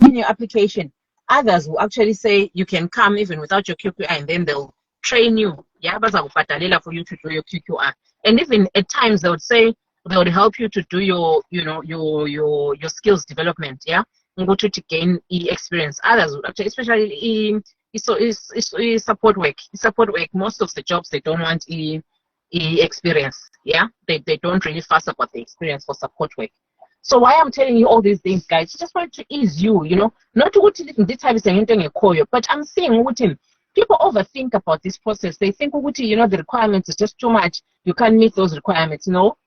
in your application. Others will actually say you can come even without your QQI, and then they'll train you. Yeah, but for you to do your QQI. And even at times they would say they would help you to do your, your skills development. Yeah, and go to gain experience. Others would actually, especially support work. Support work. Most of the jobs they don't want experience. Yeah, they don't really fuss about the experience for support work. So why I'm telling you all these things, guys, just want to ease you, not to go to this type of thing, but I'm saying people overthink about this process. They think, the requirements is just too much. You can't meet those requirements. No,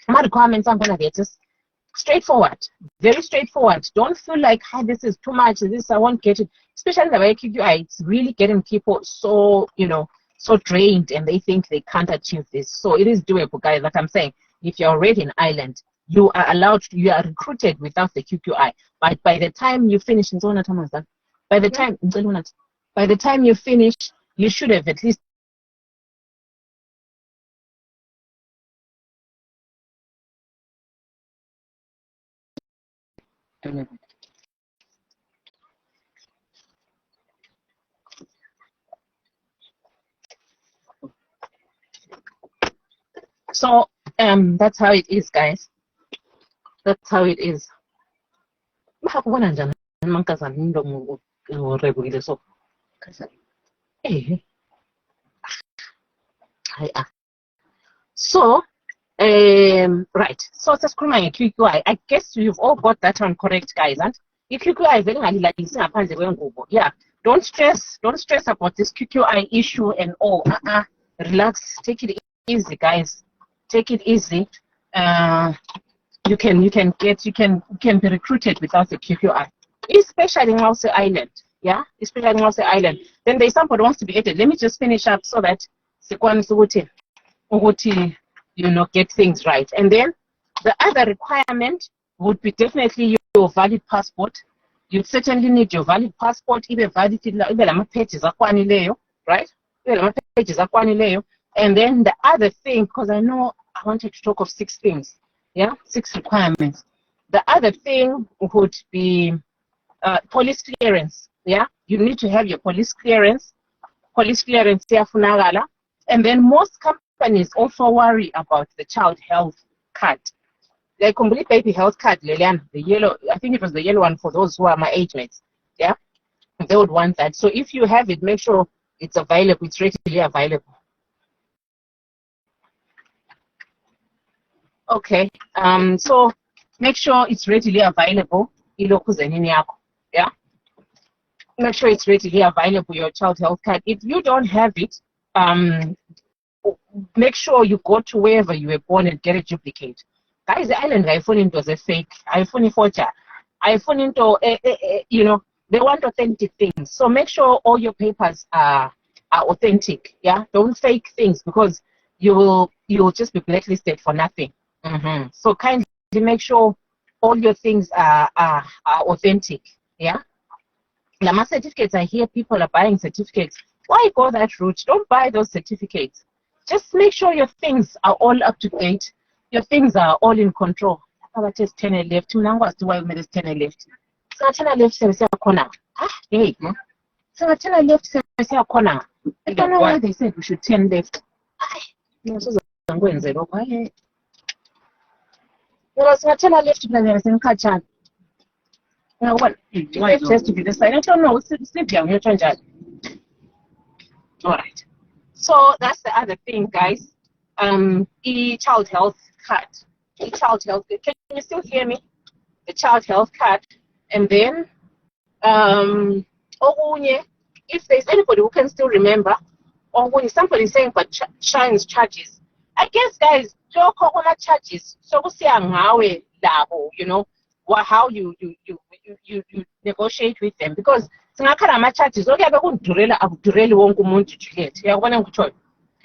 my requirements are gonna be just straightforward, very straightforward. Don't feel like, this is too much. This I won't get it. Especially the way QQI, it's really getting people so so drained, and they think they can't achieve this. So it is doable, guys. Like I'm saying, if you're already in Ireland, you are allowed to, you are recruited without the QQI. But by the time you finish, by the time you finish, you should have at least so that's how it is, guys. That's how it is. So right, so just QQI. I guess you've all got that one correct, guys. And QQI is very like yeah. Don't stress about this QQI issue and all. Relax, take it easy, guys. Take it easy. You can be recruited without the QQI, especially in House Island. Yeah, especially in House Island. Then there's somebody who wants to be added. Let me just finish up so that get things right. And then the other requirement would be definitely your valid passport. You certainly need your valid passport, even valid pages right? Pages. And then the other thing, because I know I wanted to talk of 6 things, yeah, 6 requirements. The other thing would be police clearance. Yeah, you need to have your police clearance. Police clearance, and then most companies companies also worry about the child health card. Like complete baby health card, Lilian, the yellow, I think it was the yellow one for those who are my age mates. Yeah, they would want that. So if you have it, make sure it's available, it's readily available. Okay, so make sure it's readily available. Yeah, make sure it's readily available, your child health card. If you don't have it, make sure you go to wherever you were born and get a duplicate. Guys, the island iPhone was a fake. iPhone forger. iPhone into you know, they want authentic things. So make sure all your papers are authentic. Yeah, don't fake things because you'll just be blacklisted for nothing. So kindly make sure all your things are authentic. Yeah. Lama certificates, I hear people are buying certificates. Why go that route? Don't buy those certificates. Just make sure your things are all up to date. Your things are all in control. About 10 left. Why 10 left? So 10 left, say corner. Hey, so 10 left, say corner. I don't know why they said we should 10 left. No, so I'm going zero. Why? Well, so 10 left, there's in Kachan. Now what? Left has to be the side. I don't know. Sleep down. You're trying to. All right. So that's the other thing, guys. E-child health card. E-child health. Can you still hear me? The child health card. And then, if there's anybody who can still remember, or when somebody is saying about Shine's charges, I guess, guys, your corona charges. So we say you know, how you negotiate with them, because charges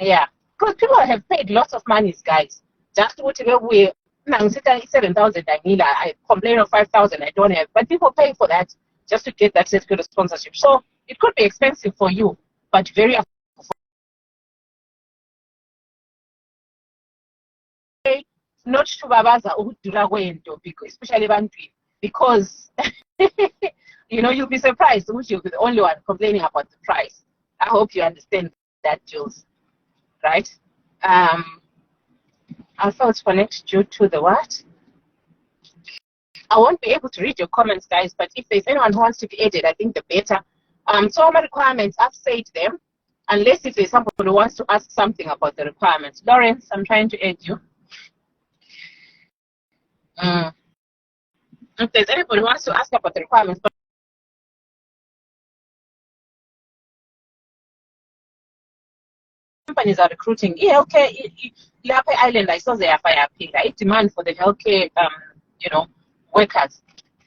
yeah, because people have paid lots of money, guys, just to we 7,000 I complain of 5,000 I don't have, but people pay for that just to get that certificate of sponsorship. So it could be expensive for you, but very not to babaza ukudura kwento, especially bantwini, because you know, you'll be surprised which you'll be the only one complaining about the price. I hope you understand that, Jules. Right? I felt connect due to the what? I won't be able to read your comments, guys, but if there's anyone who wants to be added, I think the better. So all my requirements, I've said them, unless if there's somebody who wants to ask something about the requirements. Lawrence, I'm trying to add you. If there's anybody who wants to ask about the requirements, but companies are recruiting. Yeah, okay. Lape Island, I saw they are fire demand for the healthcare, you know, workers,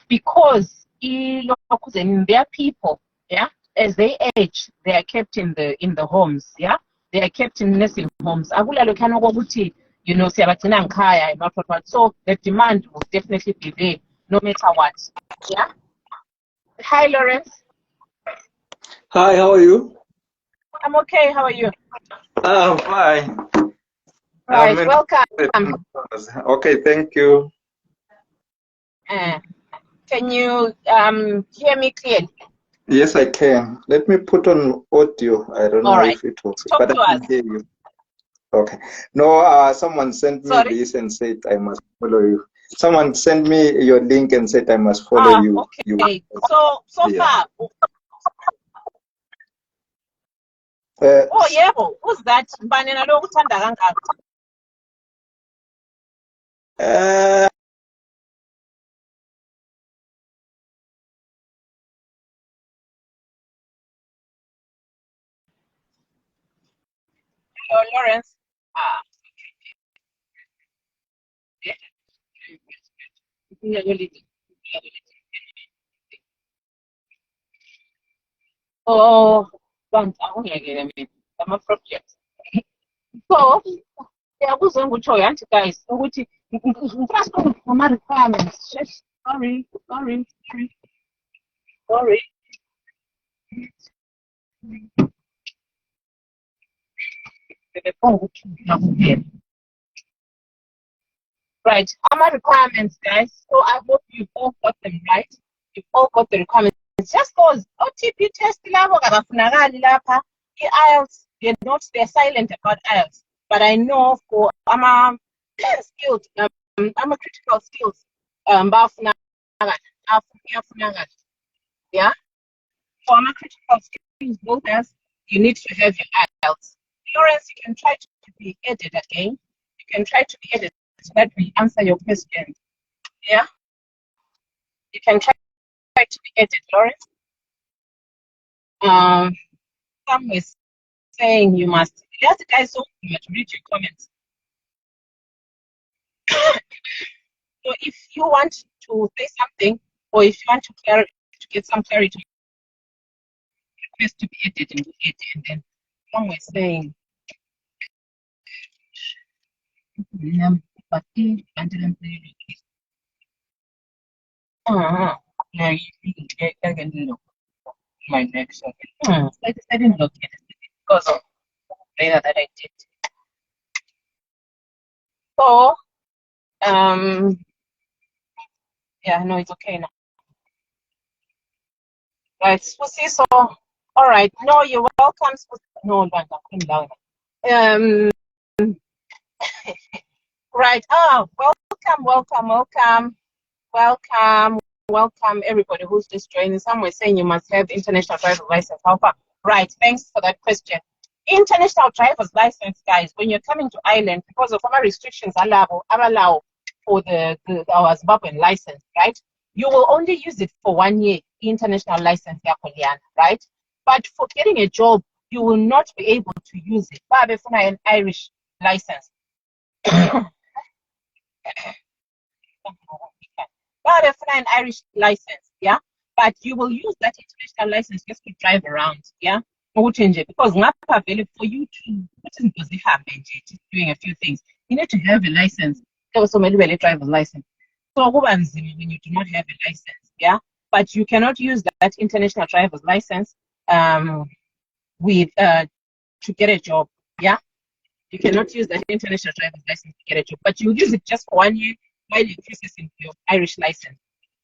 because their people, yeah, as they age, they are kept in the homes, yeah, they are kept in nursing homes. You know, so the demand will definitely be there, no matter what. Yeah. Hi, Lawrence. Hi, how are you? I'm okay. How are you? I'm fine. Right, welcome. Okay, thank you. Can you hear me clearly? Yes, I can. Let me put on audio. I don't know if it works, Talk but to I can us. hear you. Okay. No, someone sent me this and said I must follow you. Someone sent me your link and said I must follow you. Okay. So yeah. Far. Oh yeah, who's that? Hello, Lawrence. Oh, I'm a project. So, yeah, who's on with you, guys? First of all, my requirements. Sorry. Right, my requirements, guys. So I hope you've all got them right. You've all got the requirements. Just cause OTP test level, IELTS, they're silent about IELTS. But I know for I'm a skilled, I'm a critical skills. Yeah. For I'm a critical skills holders, you need to have your IELTS. Lawrence, you can try to be added again. You can try to be added so that we answer your question. Yeah. You can try to be added, Lawrence. Some is saying you must. Let the guys so much read your comments. So if you want to say something, or if you want to get some clarity, request to be added and added, and then some were saying, but yeah, I can do my next one. I didn't look at it because of later that I did. So, yeah, no, it's okay now. Right, Susie, so, all right. No, you're welcome. No, down. Right. Oh, welcome, everybody who's just joining. Some were saying you must have international driver's license. How far? Right. Thanks for that question. International driver's license, guys, when you're coming to Ireland, because of our restrictions allow for our Zimbabwean license, right? You will only use it for 1 year, international license, right? But for getting a job, you will not be able to use it. An Irish license. An Irish license, yeah, but you will use that international license just to drive around, yeah. Because for you to doing a few things, you need to have a license. Also, maybe drive a license. So when you do not have a license, yeah, but you cannot use that international driver's license with to get a job, yeah. You cannot use that international driver's license to get a job, but you use it just for 1 year while you're processing your Irish license.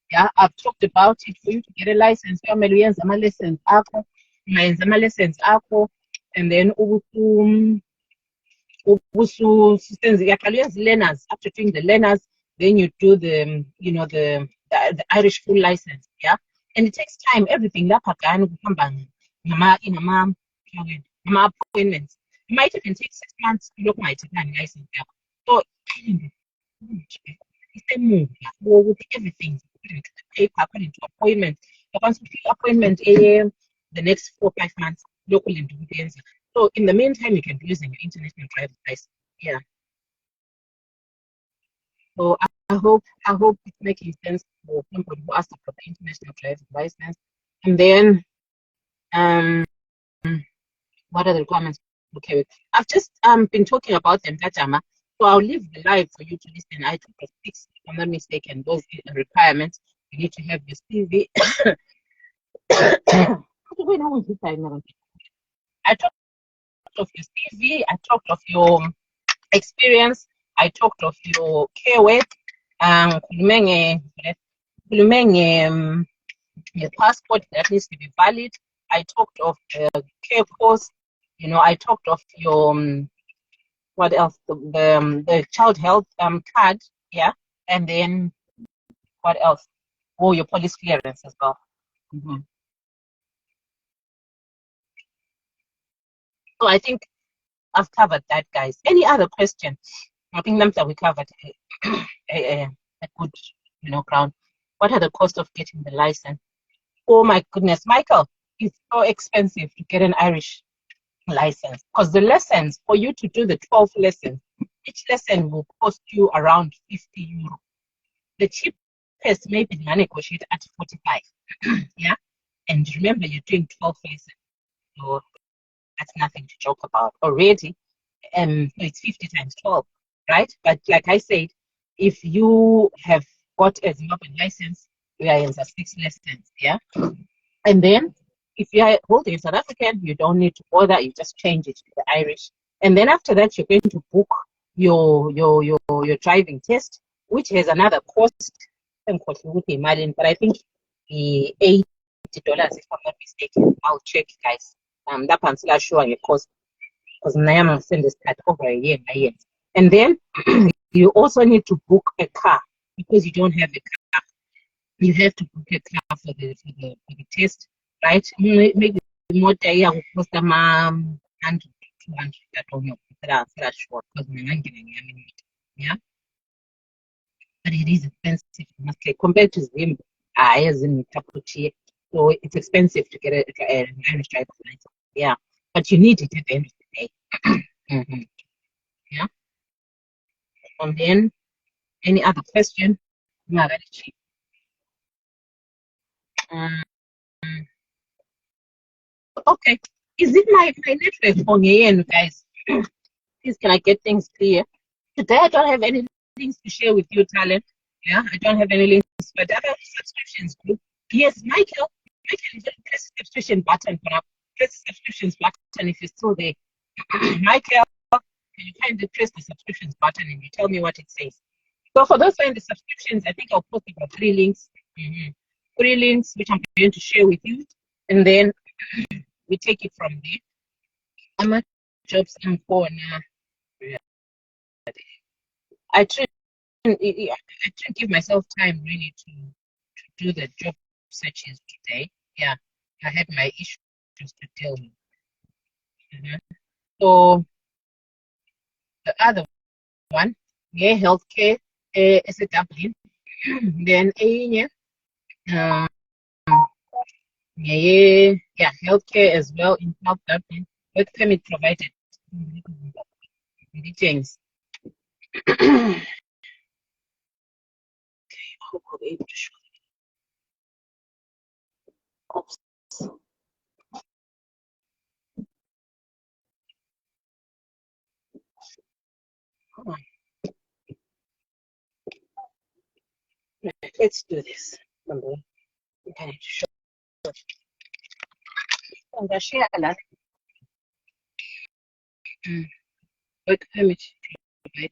Yeah, I've talked about it for you to get a license. And then learners. After doing the learners, then you do the the Irish full license. Yeah, and it takes time. Everything appointments. It might even take 6 months to look my license. So everything according to the paper, according to appointment. Once we fill appointment the next 4 or 5 months, local independence. So in the meantime, you can be using your international driver's license. Yeah. So I hope it's making sense for people who asked for the international driver's license. And then what are the requirements? Okay, I've just been talking about them, Tajama. So I'll leave the live for you to listen. I took the 6, if I'm not mistaken, those requirements. You need to have your CV. I talked of your CV. I talked of your experience. I talked of your care work. Your passport that needs to be valid. I talked of the care course. I talked of your what else? The child health card, yeah, and then what else? Oh, your police clearance as well. So I think I've covered that, guys. Any other question? I think that we covered a good, ground. What are the costs of getting the license? Oh my goodness, Michael, it's so expensive to get an Irish license because the lessons for you to do the 12 lessons, each lesson will cost you around 50 euro. The cheapest may be negotiate at 45. Yeah, and remember you're doing 12 lessons, so that's nothing to joke about already. It's 50 times 12, right? But like I said, if you have got a Zimbabwean license, we are in the 6 lessons, yeah. And then if you are holding a South African, you don't need to bother. You just change it to the Irish. And then after that, you're going to book your driving test, which has another cost. But I think the $80, if I'm not mistaken. I'll check, guys. That one's sure your cost. because Nayama send this start over a year. And then you also need to book a car because you don't have a car. You have to book a car for the test, right? Maybe more will cost them 100 to 200. I don't know. That's short because yeah. But it is expensive, mostly compared to Zim. So it's expensive to get an Irish driver's license. Yeah, but you need it at the end of the day. Yeah. And then any other question? No, very cheap. Okay. Is it my network on here, guys? Please, can I get things clear? Today I don't have any links to share with you, talent. Yeah, I don't have any links, but other subscriptions group. Yes, Michael, press the subscription button. Press the subscriptions button if you're still there. Michael, can you kindly press the subscriptions button and you tell me what it says? So for those who are in the subscriptions, I think I'll post about 3 links. 3 links which I'm going to share with you, and then we take it from there. I'm at jobs info now. I try to give myself time really to do the job searches today. Yeah, I had my issues to deal with. So the other one, yeah, healthcare is a Dublin. Then yeah, healthcare as well in South Dublin. Work permit provided. Things. I hope I'll be able to show you. Oops. Come on. Right, let's do this. Remember, we can show. And I share a lot. Work permit provided.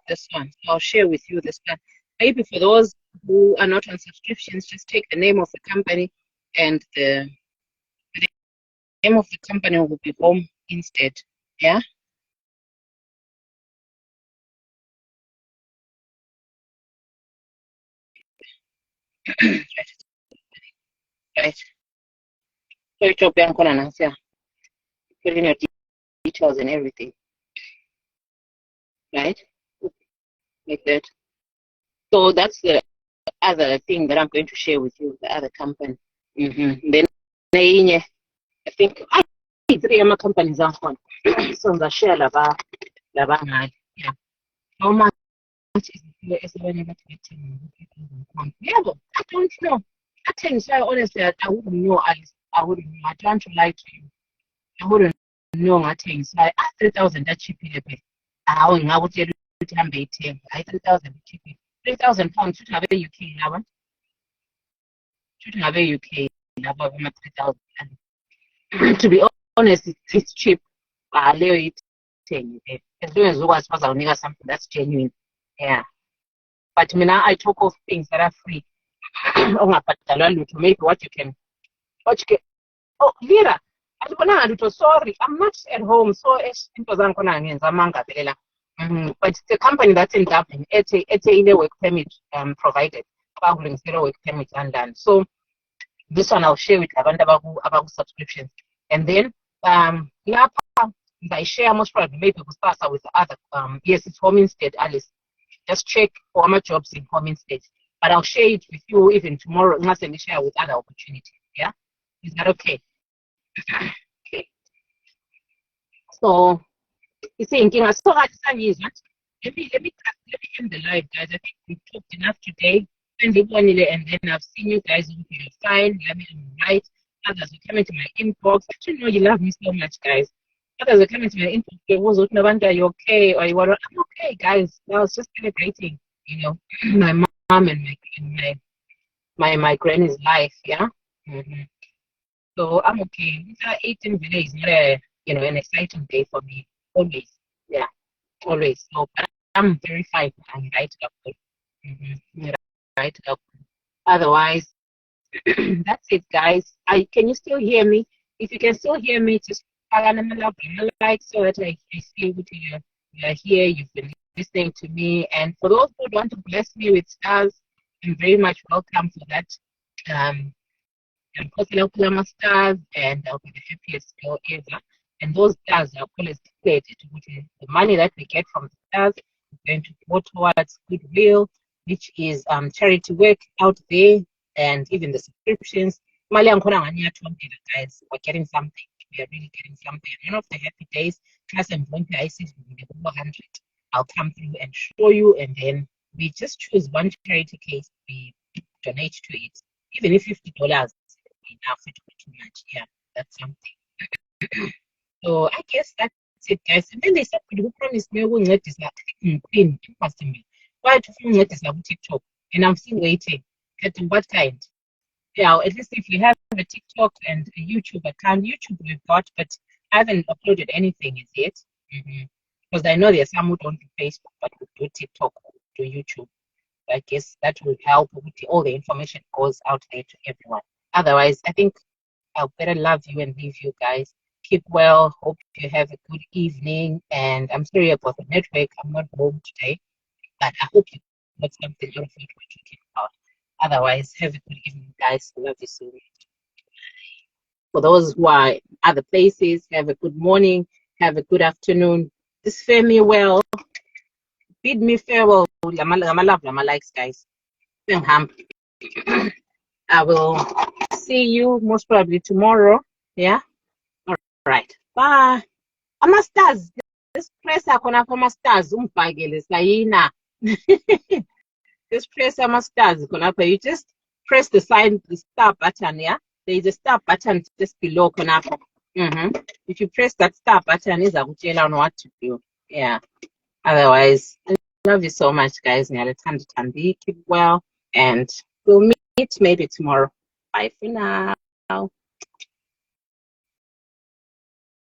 This one. I'll share with you this one. Maybe for those who are not on subscriptions, just take the name of the company, and the name of the company will be home instead. Yeah. Right. So it's your bank on, yeah. Put in your details and everything. Right? Like that. So that's the other thing that I'm going to share with you, the other company. Then I think 3 other companies are on. So the share lava. Yeah. How much is the one you're getting? Yeah, but I don't know. I tell you, so honestly, I wouldn't know, Alice. I wouldn't know. I don't want to lie to you. I wouldn't know. I tell you, so I 3,000 that cheap in a bit. I would tell you to have 3,000 cheap. 3,000 pounds should have a UK now. Should have a UK now, 3,000. To be honest, it's cheap. I lay it. As long as you guys was need something that's genuine. Yeah. But I talk of things that are free. To make what you can. Oh, Lira, sorry, I'm not at home, so it's but the company that's in Dublin, it's a work permit provided, work permit and so this one I'll share with about subscriptions, and then I share most probably maybe we'll start with the other yes, it's home instead, Alice. Just check for my jobs in home instead, but I'll share it with you even tomorrow unless I share with other opportunities. Yeah, is that okay? Okay. So you see, I saw that let me end the live, guys. I think we've talked enough today. And then I've seen you guys with your fine. Let me invite others are coming to my inbox. I don't know you love me so much, guys. Others are coming to my inbox. Are you okay? Or you want? I'm okay, guys. I was just celebrating, my mom and my granny's life. Yeah. So I'm okay. 18 today is not an exciting day for me. Always. Yeah. Always. So but I'm very fine. I'm right up. Right up. Otherwise, that's it, guys. Can you still hear me? if you can still hear me, just like so that I see what you are here. You've been listening to me, and for those who want to bless me with stars, I'm very much welcome for that. I'm posting my stars, and I'll be the happiest girl ever. And those stars are always declared the money that we get from the stars is going to go towards goodwill, which is charity work out there, and even the subscriptions. Mali angikhona ngani iyathondela, guys. We're getting something. We are really getting something. One of the happy days, class and volunteer, I see 100. I'll come through and show you, and then we just choose one charity case we donate to it. Even if $50 enough, it will be too much. Yeah, that's something. So I guess that's it, guys. And then they said, "Who promised me we'll get this thing? Why to get this TikTok?" And I'm still waiting. What kind? Yeah, at least if you have a TikTok and a YouTube account, YouTube we've got, but I haven't uploaded anything as yet. Because I know there's some who don't do Facebook, but who do TikTok, do YouTube. I guess that will help with all the information goes out there to everyone. Otherwise, I think I'll better love you and leave you guys. Keep well. Hope you have a good evening. And I'm sorry about the network. I'm not home today, but I hope you got something out of it we're talking about. Otherwise, have a good evening, guys. Love you so much. For those who are in other places, have a good morning. Have a good afternoon. Just fare me well. Bid me farewell. Lama love, lama likes, guys. I will see you most probably tomorrow. Yeah. All right. Bye. Ama stars. This press akona for stars. Umpagele sayina. This press ama stars. You just press the sign, the star button. Yeah. There is a star button just below. If you press that star button, is on what to do. Yeah. Otherwise, I love you so much, guys. Keep well, and we'll meet maybe tomorrow. Bye for now.